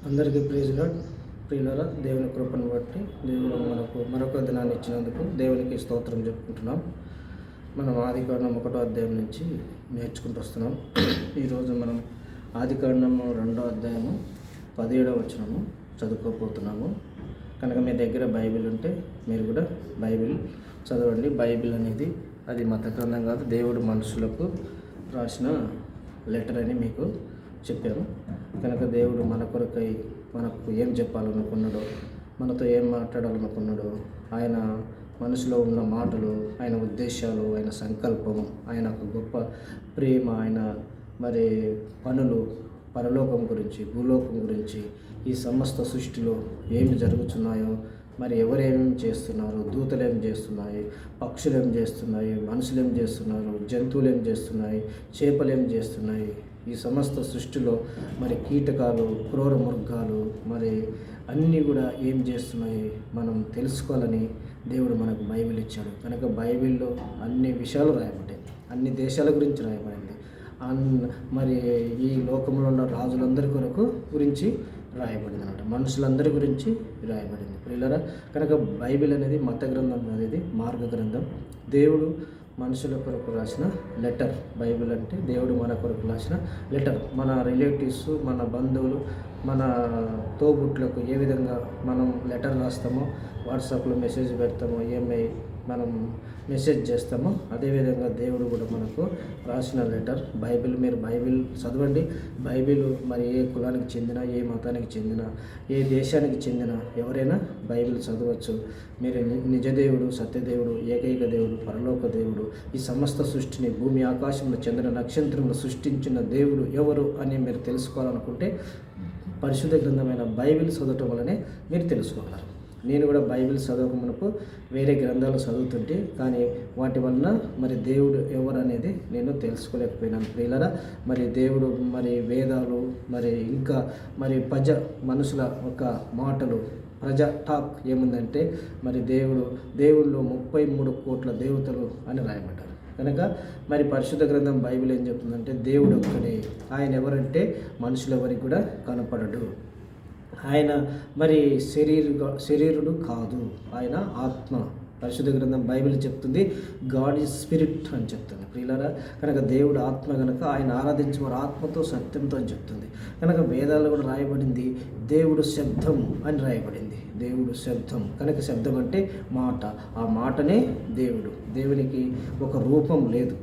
అందరికీ praise lord. ప్రియులారా, దేవుని కృపను బట్టి దేవుడు మనకు మరొక దినాన్ని ఇచ్చినందుకు దేవునికి స్తోత్రం చెప్పుకుంటున్నాం. మనం ఆదికాండం 1వ అధ్యాయం నుంచి నేర్చుకుంటూ వస్తున్నాం. ఈరోజు మనం ఆదికాండము 2వ అధ్యాయము 17వ వచనము చదువుకోపోతున్నాము. కనుక మీ దగ్గర బైబిల్ ఉంటే మీరు కూడా బైబిల్ చదవండి. బైబిల్ అనేది అది మత గ్రంథం కాదు, దేవుడు మనుషులకు రాసిన లెటర్ అని మీకు చెప్పాము. కనుక దేవుడు మన కొరకై మనకు ఏం చెప్పాలనుకున్నాడో, మనతో ఏం మాట్లాడాలనుకున్నాడో, ఆయన మనసులో ఉన్న మాటలు, ఆయన ఉద్దేశాలు, ఆయన సంకల్పం, ఆయన గొప్ప ప్రేమ, ఆయన మరి పనులు, పరలోకం గురించి, భూలోకం గురించి, ఈ సమస్త సృష్టిలో ఏమి జరుగుతున్నాయో, మరి ఎవరేమేమి చేస్తున్నారు, దూతలు ఏం చేస్తున్నాయి, పక్షులు ఏం చేస్తున్నాయి, మనుషులు ఏం చేస్తున్నారు, జంతువులు ఏం చేస్తున్నాయి, చేపలు ఏం చేస్తున్నాయి, ఈ సమస్త సృష్టిలో మరి కీటకాలు, క్రూర మృగాలు మరి అన్నీ కూడా ఏం చేస్తున్నాయి మనం తెలుసుకోవాలని దేవుడు మనకు బైబిల్ ఇచ్చాడు. కనుక బైబిల్లో అన్ని విషయాలు రాయబడ్డాయి, అన్ని దేశాల గురించి రాయబడింది. మరి ఈ లోకంలో ఉన్న రాజులందరి గురించి రాయబడింది అన్నమాట, మనుషులందరి గురించి రాయబడింది. ప్రియులారా, కనుక బైబిల్ అనేది మత గ్రంథం అనేది మార్గ గ్రంథం. దేవుడు మనుషుల కొరకు రాసిన లెటర్. బైబిల్ అంటే దేవుడు మన కొరకు రాసిన లెటర్. మన రిలేటివ్స్, మన బంధువులు, మన తోబుట్లకు ఏ విధంగా మనం లెటర్ రాస్తామో, వాట్సాప్లో మెసేజ్ పెడతామో, మనం మెసేజ్ చేస్తామో, అదేవిధంగా దేవుడు కూడా మనకు రాసిన లెటర్ బైబిల్. మీరు బైబిల్ చదవండి. బైబిల్ మరి ఏ కులానికి చెందిన, ఏ మతానికి చెందిన, ఏ దేశానికి చెందిన ఎవరైనా బైబిల్ చదవచ్చు. మీరు నిజదేవుడు, సత్యదేవుడు, ఏకైక దేవుడు, పరలోక దేవుడు, ఈ సమస్త సృష్టిని, భూమి ఆకాశంలో చంద్ర నక్షత్రములు సృష్టించిన దేవుడు ఎవరు అని మీరు తెలుసుకోవాలనుకుంటే పరిశుద్ధ గ్రంథమైన బైబిల్ చదవటం వల్లనే మీరు తెలుసుకోగలరు. నేను కూడా బైబిల్ చదవక మునుపు వేరే గ్రంథాలు చదువుతుంటే, కానీ వాటి వలన మరి దేవుడు ఎవరు అనేది నేను తెలుసుకోలేకపోయినాను. ప్రియులారా, మరి దేవుడు మరి వేదాలు, మరి ఇంకా మరి మనుషుల ఒక మాటలు, ప్రజా టాక్ ఏముందంటే మరి దేవుళ్ళు 33 కోట్ల దేవతలు అని రాయబడ్డారు. కనుక మరి పరిశుద్ధ గ్రంథం బైబిల్ ఏం చెప్తుందంటే దేవుడు ఒక్కడే. ఆయన ఎవరంటే మనుషులు ఎవరికి కూడా కనపడడు. ఆయన మరి శరీరుడు కాదు, ఆయన ఆత్మ. పరిశుద్ధ గ్రంథం బైబిల్ చెప్తుంది గాడ్ ఈజ్ స్పిరిట్ అని చెప్తుంది. ప్రియులారా, కనుక దేవుడు ఆత్మ, కనుక ఆయన ఆరాధించమని ఆత్మతో సత్యంతో అని చెప్తుంది. కనుక వేదాల్లో కూడా రాయబడింది దేవుడు శబ్దం అని రాయబడింది. దేవుడు శబ్దం. కనుక శబ్దం అంటే మాట. ఆ మాటనే దేవుడు. దేవునికి ఒక రూపం లేదు.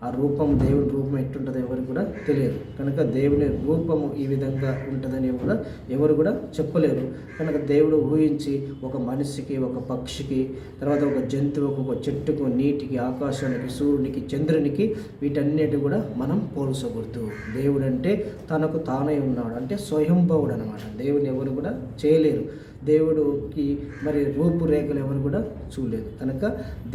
ఆ రూపం, దేవుని రూపం ఎట్టుంటుందో ఎవరు కూడా తెలియదు. కనుక దేవుని రూపము ఈ విధంగా ఉంటుందని కూడా ఎవరు కూడా చెప్పలేరు. కనుక దేవుడు ఊహించి ఒక మనిషికి, ఒక పక్షికి, తర్వాత ఒక జంతువుకు, ఒక చెట్టుకు, నీటికి, ఆకాశానికి, సూర్యునికి, చంద్రునికి, వీటన్నిటి కూడా మనం పోల్చకూడదు. దేవుడు అంటే తనకు తానే ఉన్నాడు, అంటే స్వయంభవుడు అనమాట. దేవుని ఎవరు కూడా చేయలేరు. దేవుడికి మరి రూపురేఖలు ఎవరు కూడా చూడలేదు. కనుక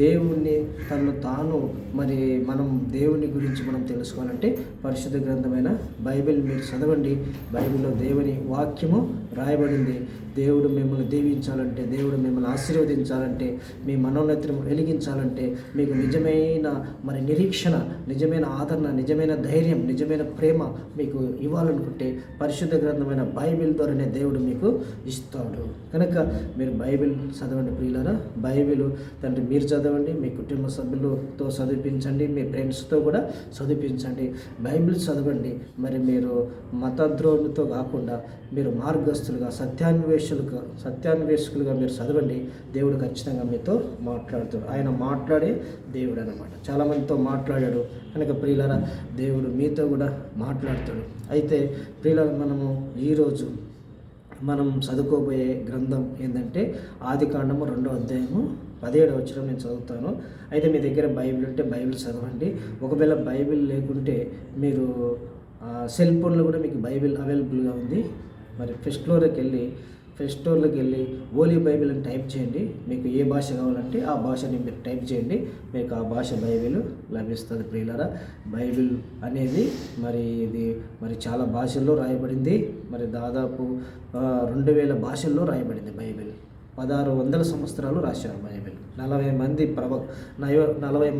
దేవుణ్ణి తను తాను మరి మనం దేవుని గురించి మనం తెలుసుకోవాలంటే పరిశుద్ధ గ్రంథమైన బైబిల్ మీరు చదవండి. బైబిల్లో దేవుని వాక్యము రాయబడింది. దేవుడు మిమ్మల్ని దీవించాలంటే, దేవుడు మిమ్మల్ని ఆశీర్వదించాలంటే, మీ మనోన్నతిని వెలిగించాలంటే, మీకు నిజమైన మరి నిరీక్షణ, నిజమైన ఆదరణ, నిజమైన ధైర్యం, నిజమైన ప్రేమ మీకు ఇవ్వాలనుకుంటే పరిశుద్ధ గ్రంథమైన బైబిల్ ద్వారానే దేవుడు మీకు ఇస్తాడు. కనుక మీరు బైబిల్ చదవండి ప్రియులారా. బైబిల్ తండ్రి మీరు చదవండి, మీ కుటుంబ సభ్యులతో చదివించండి, మీ ఫ్రెండ్స్తో కూడా చదివించండి. బైబిల్ చదవండి. మరి మీరు మతద్రోహులతో కాకుండా మీరు మార్గస్థులుగా, సత్యాన్వేషకులుగా మీరు చదవండి. దేవుడు ఖచ్చితంగా మీతో మాట్లాడుతాడు. ఆయన మాట్లాడే దేవుడు అన్నమాట. చాలామందితో మాట్లాడాడు. కనుక ప్రియులారా, దేవుడు మీతో కూడా మాట్లాడతాడు. అయితే ప్రియులారా, మనము ఈరోజు మనం చదువుకోబోయే గ్రంథం ఏంటంటే ఆదికాండము 2వ అధ్యాయము 17వ వచనం నేను చదువుతాను. అయితే మీ దగ్గర బైబిల్ ఉంటే బైబిల్ చదవండి. ఒకవేళ బైబిల్ లేకుంటే మీరు సెల్ ఫోన్లో కూడా మీకు బైబిల్ అవైలబుల్గా ఉంది. మరి ఫస్ట్ స్టోర్లోకి వెళ్ళి ఓలీ బైబిల్ అని టైప్ చేయండి. మీకు ఏ భాష కావాలంటే ఆ భాషని మీరు టైప్ చేయండి, మీకు ఆ భాష బైబిల్ లభిస్తుంది. ప్రియులారా, బైబిల్ అనేది మరి ఇది మరి చాలా భాషల్లో రాయబడింది. మరి దాదాపు 2000 భాషల్లో రాయబడింది బైబిల్. 1600 సంవత్సరాలు రాశారు బైబిల్. 40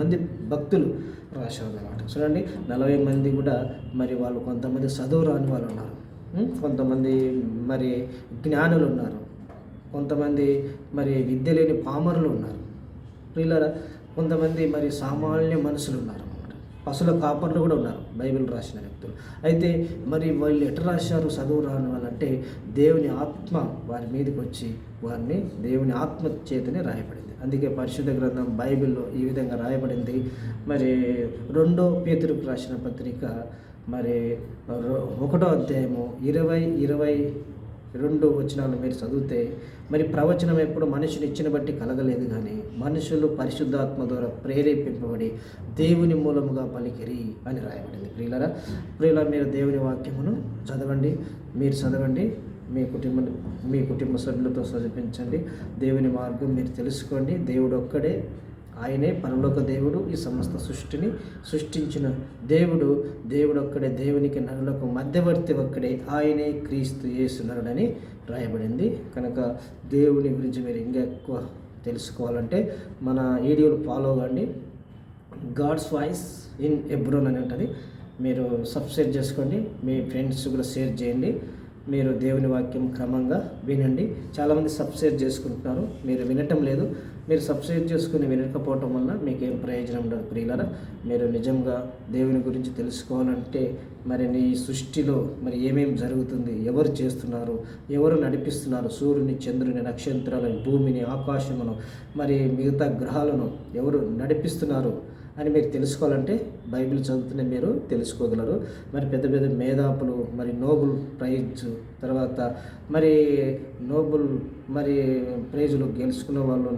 మంది భక్తులు రాశారు అన్నమాట. చూడండి, 40 మంది కూడా మరి వాళ్ళు కొంతమంది చదువు రాని వాళ్ళు ఉన్నారు. కొంతమంది మరి జ్ఞానులు ఉన్నారు, కొంతమంది మరి విద్య లేని పామరులు ఉన్నారు, ప్రియులారా కొంతమంది మరి సామాన్య మనుషులు ఉన్నారు అన్నమాట. పశువుల కాపర్లు కూడా ఉన్నారు బైబిల్ రాసిన వ్యక్తులు. అయితే మరి వాళ్ళు ఎట్లా రాశారు చదువు రాని వాళ్ళంటే దేవుని ఆత్మ వారి మీదకి వచ్చి వారిని దేవుని ఆత్మ చేతనే రాయబడింది. అందుకే పరిశుద్ధ గ్రంథం బైబిల్లో ఈ విధంగా రాయబడింది. మరి 2 పేతురుకు రాసిన పత్రిక మరి 1వ అధ్యాయము 20-22 వచనాలు మీరు చదివితే, మరి ప్రవచనం ఎప్పుడు మనుషుని ఇచ్చిన బట్టి కలగలేదు, కానీ మనుషులు పరిశుద్ధాత్మ ద్వారా ప్రేరేపింపబడి దేవుని మూలముగా పలికిరి అని రాయబడింది. ప్రియులారా మీరు దేవుని వాక్యమును చదవండి, మీరు చదవండి, మీ కుటుంబ సభ్యులతో చదివించండి. దేవుని మార్గం మీరు తెలుసుకోండి. దేవుడు ఒక్కడే, ఆయనే పరలోక దేవుడు, ఈ సమస్త సృష్టిని సృష్టించిన దేవుడు ఒక్కడే, దేవునికి నరులకు మధ్యవర్తి ఒక్కడే, ఆయనే క్రీస్తు యేసు నరుడని రాయబడింది. కనుక దేవుని గురించి మీరు ఇంకా ఎక్కువ తెలుసుకోవాలంటే మన వీడియోలు ఫాలో అవ్వండి. గాడ్స్ వాయిస్ ఇన్ ఎబ్రోన్ అని ఉంటుంది, మీరు సబ్స్క్రైబ్ చేసుకోండి, మీ ఫ్రెండ్స్ కూడా షేర్ చేయండి. మీరు దేవుని వాక్యం క్రమంగా వినండి. చాలామంది సబ్స్క్రైబ్ చేసుకుంటున్నారు, మీరు వినటం లేదు. మీరు సబ్స్క్రైబ్ చేసుకుని వినకపోవటం వల్ల మీకేం ప్రయోజనం ఉండదు. ప్రియులారా మీరు నిజంగా దేవుని గురించి తెలుసుకోవాలంటే మరి నీ సృష్టిలో మరి ఏమేమి జరుగుతుంది, ఎవరు చేస్తున్నారు, ఎవరు నడిపిస్తున్నారు, సూర్యుని, చంద్రుని, నక్షత్రాలను, భూమిని, ఆకాశమును, మరి మిగతా గ్రహాలను ఎవరు నడిపిస్తున్నారు అని మీరు తెలుసుకోవాలంటే బైబిల్ చదువుతూనే మీరు తెలుసుకోగలరు. మరి పెద్ద పెద్ద మేధావులు, మరి నోబెల్ ప్రైజ్, తర్వాత మరి నోబెల్ మరి ప్రైజులు గెలుచుకున్న వాళ్ళు,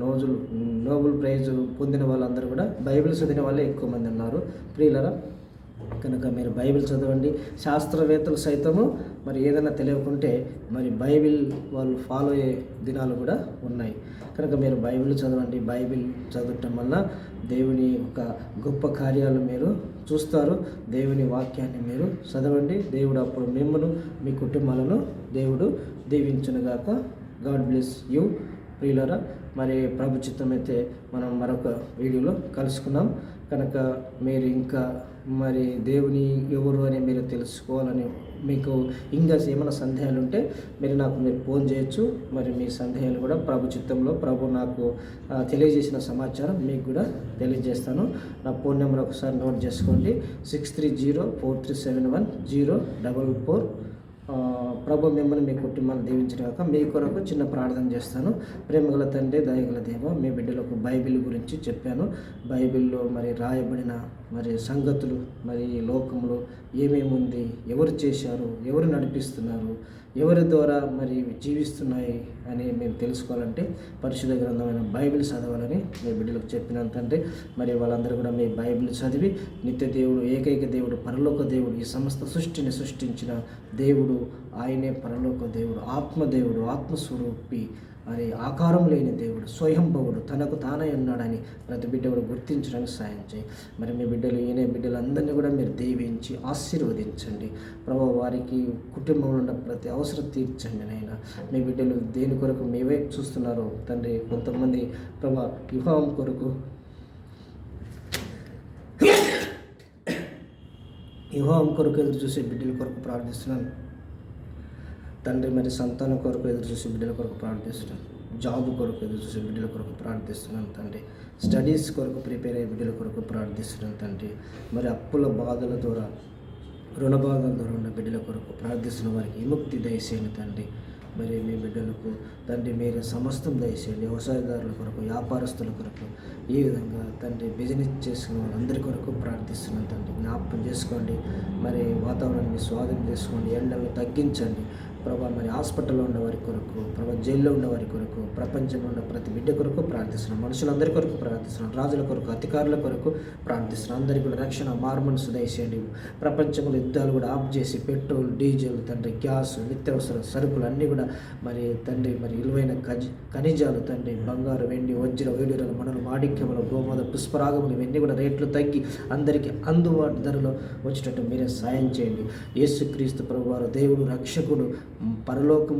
నోబెల్ ప్రైజ్ పొందిన వాళ్ళందరూ కూడా బైబిల్ చదివిన వాళ్ళే ఎక్కువ మంది ఉన్నారు. ప్రియులారా కనుక మీరు బైబిల్ చదవండి. శాస్త్రవేత్తలు సైతము మరి ఏదైనా తెలియకుంటే మరి బైబిల్ వాళ్ళు ఫాలో అయ్యే దినాలు కూడా ఉన్నాయి. కనుక మీరు బైబిల్ చదవండి. బైబిల్ చదవటం వల్ల దేవుని ఒక గొప్ప కార్యాలు మీరు చూస్తారు. దేవుని వాక్యాన్ని మీరు చదవండి. దేవుడు అప్పుడు మిమ్మల్ని, మీ కుటుంబాలను దేవుడు దీవించునుగాక. God bless you. ప్రియులారా మరి ప్రభు చిత్తమైతే మనం మరొక వీడియోలో కలుసుకుందాం. కనుక మీరు ఇంకా మరి దేవుని ఎవరు అని మీరు తెలుసుకోవాలని మీకు ఇంకా ఏమైనా సందేహాలు ఉంటే మీరు ఫోన్ చేయొచ్చు. మరి మీ సందేహాలు కూడా ప్రభు చిత్తంలో ప్రభు నాకు తెలియజేసిన సమాచారం మీకు కూడా తెలియజేస్తాను. నా ఫోన్ నెంబర్ ఒకసారి నోట్ చేసుకోండి, 6304371044. ప్రభు మిమ్మల్ని, మీ కుటుంబాన్ని దీవించగాక. మీ కొరకు చిన్న ప్రార్థన చేస్తాను. ప్రేమగల తండ్రి, దయగల దేవ, మీ బిడ్డలకు బైబిల్ గురించి చెప్పాను. బైబిల్లో మరి రాయబడిన మరి సంగతులు, మరి లోకంలో ఏమేమి ఉంది, ఎవరు చేశారు, ఎవరు నడిపిస్తున్నారు, ఎవరి ద్వారా మరి జీవిస్తున్నాయి అని మేము తెలుసుకోవాలంటే పరిశుద్ధ గ్రంథమైన బైబిల్ చదవాలని మీ బిడ్డలకు చెప్పినాను తండ్రి. మరి వాళ్ళందరూ కూడా మీ బైబిల్ చదివి నిత్య దేవుడు, ఏకైక దేవుడు, పరలోక దేవుడు, ఈ సమస్త సృష్టిని సృష్టించిన దేవుడు ఆయనే పరలోక దేవుడు, ఆత్మదేవుడు, ఆత్మస్వరూపి, మరి ఆకారం లేని దేవుడు, స్వయంభవుడు, తనకు తానే ఉన్నాడని ప్రతి బిడ్డ కూడా గుర్తించడానికి సాయం చేయి. మరి మీ బిడ్డలు, ఈయన బిడ్డలందరినీ కూడా మీరు దీవించి ఆశీర్వదించండి ప్రభు. వారికి కుటుంబంలో ఉన్న ప్రతి అవసరం తీర్చండి నైనా. మీ బిడ్డలు దేని కొరకు మీ వైపు చూస్తున్నారు తండ్రి. కొంతమంది ప్రభు వివాహం కొరకు ఎదురు చూసే బిడ్డల కొరకు ప్రార్థిస్తున్నాను తండ్రి. మరి సంతానం కొరకు ఎదురు చూసే బిడ్డల కొరకు ప్రార్థిస్తున్నాను. జాబ్ కొరకు ఎదురు చూసే బిడ్డల కొరకు ప్రార్థిస్తున్నాను తండ్రి. స్టడీస్ కొరకు ప్రిపేర్ అయ్యే బిడ్డల కొరకు ప్రార్థిస్తున్నాను తండ్రి. మరి అప్పుల బాధల ద్వారా, రుణ బాధల ద్వారా ఉన్న బిడ్డల కొరకు ప్రార్థిస్తున్న వారికి విముక్తి దయచేయండి తండ్రి. మరి మీ బిడ్డలకు తండ్రి మీరు సమస్తం దయచేయండి. వ్యవసాయదారుల కొరకు, వ్యాపారస్తుల కొరకు, ఈ విధంగా తండ్రి బిజినెస్ చేసుకున్న వాళ్ళందరి కొరకు ప్రార్థిస్తున్నాను తండ్రి. జ్ఞాపకం చేసుకోండి. మరి వాతావరణాన్ని స్వాధీనం చేసుకోండి, ఎండలను తగ్గించండి ప్రభా. మరి హాస్పిటల్లో ఉన్న వారి కొరకు, ప్రభా జైల్లో ఉన్న వారి కొరకు, ప్రపంచంలో ఉన్న ప్రతి బిడ్డ కొరకు ప్రార్థిస్తున్నాం. మనుషులందరి కొరకు ప్రార్థిస్తున్నాం. రాజుల కొరకు, అధికారుల కొరకు ప్రార్థిస్తున్నాం. అందరికీ కూడా రక్షణ, మారుమనసు దయచేయండి. ప్రపంచంలో యుద్ధాలు కూడా ఆఫ్ చేసి పెట్రోల్, డీజిల్ తండ్రి, గ్యాస్, నిత్యావసర సరుకులు అన్నీ కూడా మరి తండ్రి మరి విలువైన ఖనిజాలు తండ్రి, బంగారు, వెండి, వజ్ర వైడూర్యాలు, మణులు, మాణిక్యములు, గోమద, పుష్పరాగములు ఇవన్నీ కూడా రేట్లు తగ్గి అందరికీ అందుబాటు ధరలో వచ్చేటట్టు మీరే సాయం చేయండి. యేసుక్రీస్తు ప్రభువారు దేవుడు, రక్షకుడు, పరలోకం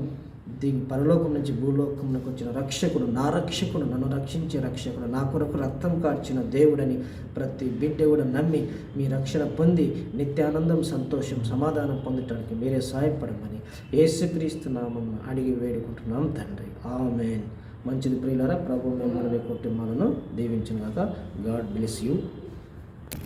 పరలోకం నుంచి భూలోకంలోకి వచ్చిన రక్షకుడు, నా రక్షకుడు, నన్ను రక్షించే రక్షకుడు, నా కొరకు రక్తం కార్చిన దేవుడని ప్రతి బిడ్డ కూడా నమ్మి మీ రక్షణ పొంది నిత్యానందం, సంతోషం, సమాధానం పొందటానికి మీరే సహాయపడమని యేసుక్రీస్తు నామమున అడిగి వేడుకుంటున్నాం తండ్రి. ఆమేన్. మంచిది ప్రియులారా, ప్రభు మిమ్మల్ని కుటుంబాలను దీవించును గాక. God bless you.